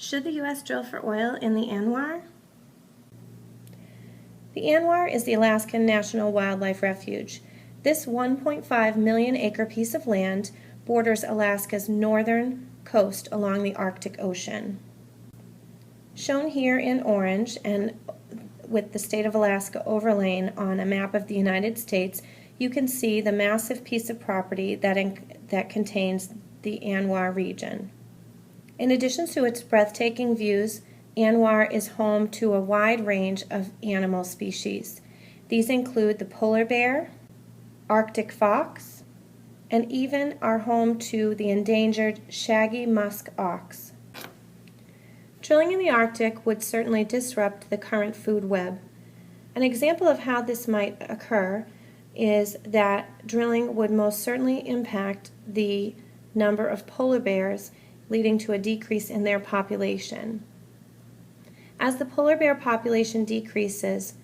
Should the U.S. drill for oil in the ANWAR? The ANWAR is the Alaskan National Wildlife Refuge. This 1.5 million acre piece of land borders Alaska's northern coast along the Arctic Ocean. Shown here in orange and with the state of Alaska overlain on a map of the United States, you can see the massive piece of property that contains the ANWAR region. In addition to its breathtaking views, ANWAR is home to a wide range of animal species. These include the polar bear, Arctic fox, and even are home to the endangered shaggy musk ox. Drilling in the Arctic would certainly disrupt the current food web. An example of how this might occur is that drilling would most certainly impact the number of polar bears, leading to a decrease in their population. As the polar bear population decreases,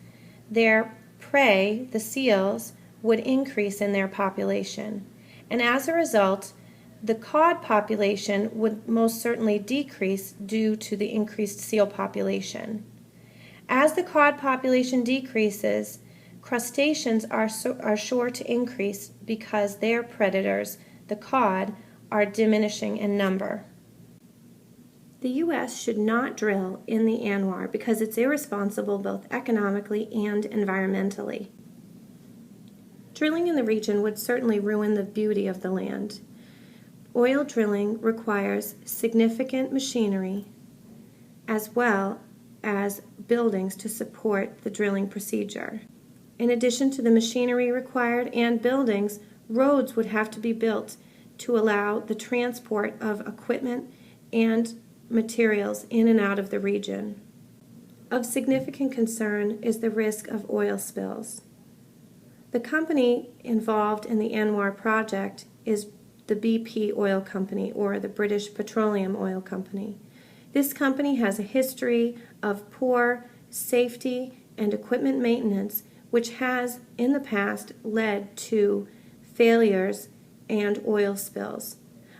their prey, the seals, would increase in their population. And as a result, the cod population would most certainly decrease due to the increased seal population. As the cod population decreases, crustaceans are sure to increase because their predators, the cod, are diminishing in number. The U.S. should not drill in the ANWAR because it's irresponsible both economically and environmentally. Drilling in the region would certainly ruin the beauty of the land. Oil drilling requires significant machinery as well as buildings to support the drilling procedure. In addition to the machinery required and buildings, roads would have to be built to allow the transport of equipment and materials in and out of the region. Of significant concern is the risk of oil spills. The company involved in the ANWAR project is the BP Oil Company, or the British Petroleum Oil Company. This company has a history of poor safety and equipment maintenance, which has in the past led to failures and oil spills.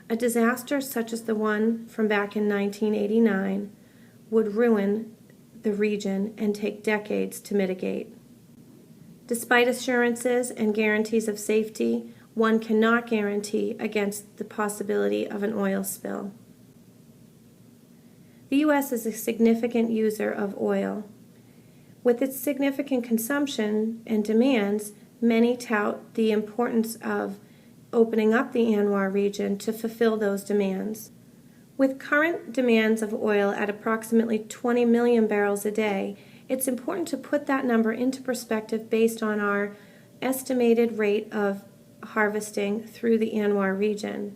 A disaster such as the one from back in 1989 would ruin the region and take decades to mitigate. Despite assurances and guarantees of safety, one cannot guarantee against the possibility of an oil spill. The U.S. is a significant user of oil. With its significant consumption and demands, many tout the importance of opening up the ANWAR region to fulfill those demands. With current demands of oil at approximately 20 million barrels a day, it's important to put that number into perspective based on our estimated rate of harvesting through the ANWAR region.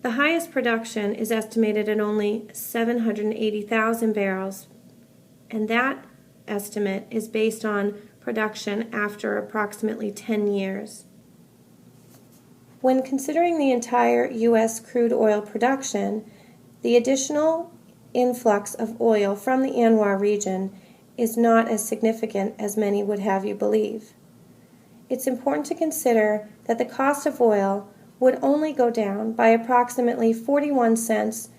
The highest production is estimated at only 780,000 barrels, and that estimate is based on production after approximately 10 years. When considering the entire U.S. crude oil production, the additional influx of oil from the ANWAR region is not as significant as many would have you believe. It's important to consider that the cost of oil would only go down by approximately 41 cents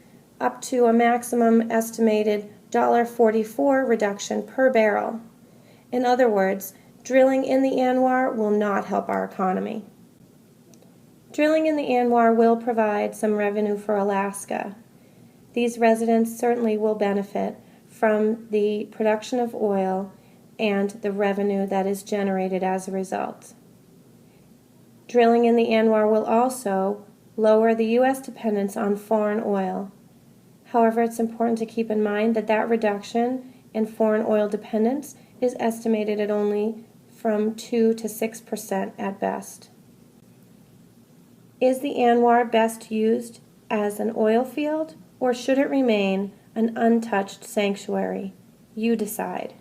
up to a maximum estimated $1.44 reduction per barrel. In other words, drilling in the ANWAR will not help our economy. Drilling in the ANWAR will provide some revenue for Alaska. These residents certainly will benefit from the production of oil and the revenue that is generated as a result. Drilling in the ANWAR will also lower the U.S. dependence on foreign oil. However, it's important to keep in mind that that reduction in foreign oil dependence is estimated at only from 2 to 6% at best. Is the ANWAR best used as an oil field, or should it remain an untouched sanctuary? You decide.